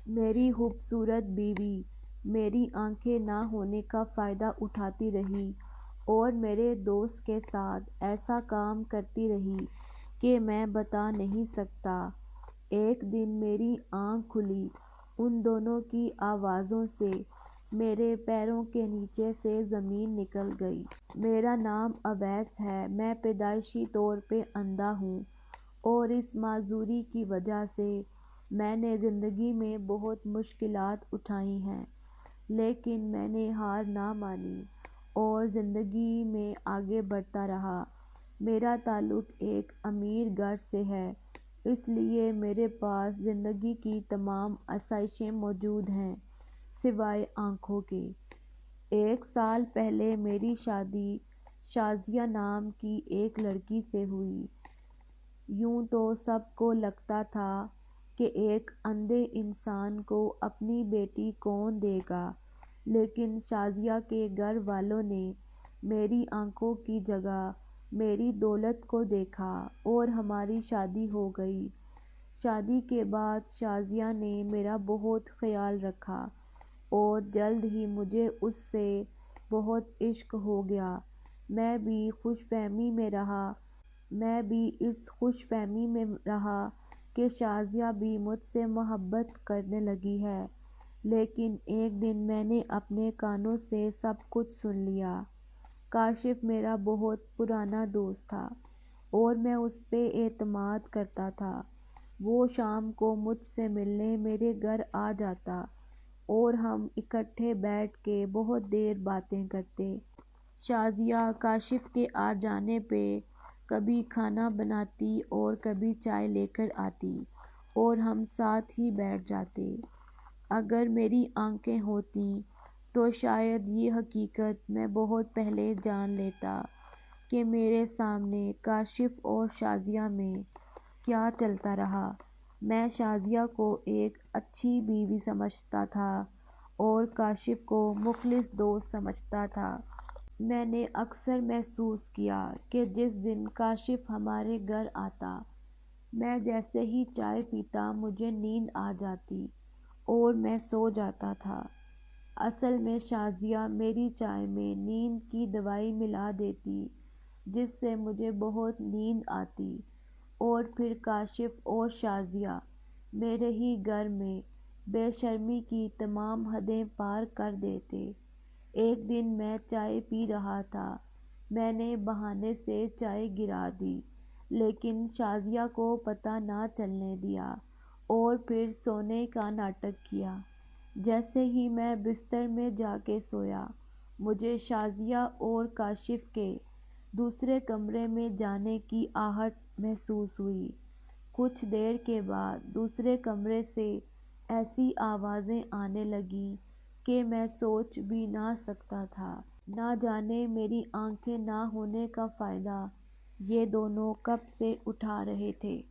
میری خوبصورت بیوی میری آنکھیں نہ ہونے کا فائدہ اٹھاتی رہی اور میرے دوست کے ساتھ ایسا کام کرتی رہی کہ میں بتا نہیں سکتا۔ ایک دن میری آنکھ کھلی ان دونوں کی آوازوں سے، میرے پیروں کے نیچے سے زمین نکل گئی۔ میرا نام اویس ہے، میں پیدائشی طور پہ اندھا ہوں اور اس معذوری کی وجہ سے میں نے زندگی میں بہت مشکلات اٹھائی ہیں، لیکن میں نے ہار نہ مانی اور زندگی میں آگے بڑھتا رہا۔ میرا تعلق ایک امیر گھر سے ہے، اس لیے میرے پاس زندگی کی تمام آسائشیں موجود ہیں سوائے آنکھوں کے۔ 1 سال پہلے میری شادی شازیہ نام کی ایک لڑکی سے ہوئی۔ یوں تو سب کو لگتا تھا کہ ایک اندھے انسان کو اپنی بیٹی کون دے گا، لیکن شازیہ کے گھر والوں نے میری آنکھوں کی جگہ میری دولت کو دیکھا اور ہماری شادی ہو گئی۔ شادی کے بعد شازیہ نے میرا بہت خیال رکھا اور جلد ہی مجھے اس سے بہت عشق ہو گیا۔ میں بھی اس خوش فہمی میں رہا کہ شازیہ بھی مجھ سے محبت کرنے لگی ہے، لیکن ایک دن میں نے اپنے کانوں سے سب کچھ سن لیا۔ کاشف میرا بہت پرانا دوست تھا اور میں اس پہ اعتماد کرتا تھا۔ وہ شام کو مجھ سے ملنے میرے گھر آ جاتا اور ہم اکٹھے بیٹھ کے بہت دیر باتیں کرتے۔ شازیہ کاشف کے آ جانے پہ کبھی کھانا بناتی اور کبھی چائے لے کر آتی اور ہم ساتھ ہی بیٹھ جاتے۔ اگر میری آنکھیں ہوتیں تو شاید یہ حقیقت میں بہت پہلے جان لیتا کہ میرے سامنے کاشف اور شازیہ میں کیا چلتا رہا۔ میں شازیہ کو ایک اچھی بیوی سمجھتا تھا اور کاشف کو مخلص دوست سمجھتا تھا۔ میں نے اکثر محسوس کیا کہ جس دن کاشف ہمارے گھر آتا، میں جیسے ہی چائے پیتا مجھے نیند آ جاتی اور میں سو جاتا تھا۔ اصل میں شازیہ میری چائے میں نیند کی دوائی ملا دیتی جس سے مجھے بہت نیند آتی، اور پھر کاشف اور شازیہ میرے ہی گھر میں بے شرمی کی تمام حدیں پار کر دیتے۔ ایک دن میں چائے پی رہا تھا، میں نے بہانے سے چائے گرا دی، لیکن شازیہ کو پتہ نہ چلنے دیا اور پھر سونے کا ناٹک کیا۔ جیسے ہی میں بستر میں جا کے سویا، مجھے شازیہ اور کاشف کے دوسرے کمرے میں جانے کی آہٹ محسوس ہوئی۔ کچھ دیر کے بعد دوسرے کمرے سے ایسی آوازیں آنے لگیں کہ میں سوچ بھی نہ سکتا تھا۔ نہ جانے میری آنکھیں نہ ہونے کا فائدہ یہ دونوں کب سے اٹھا رہے تھے۔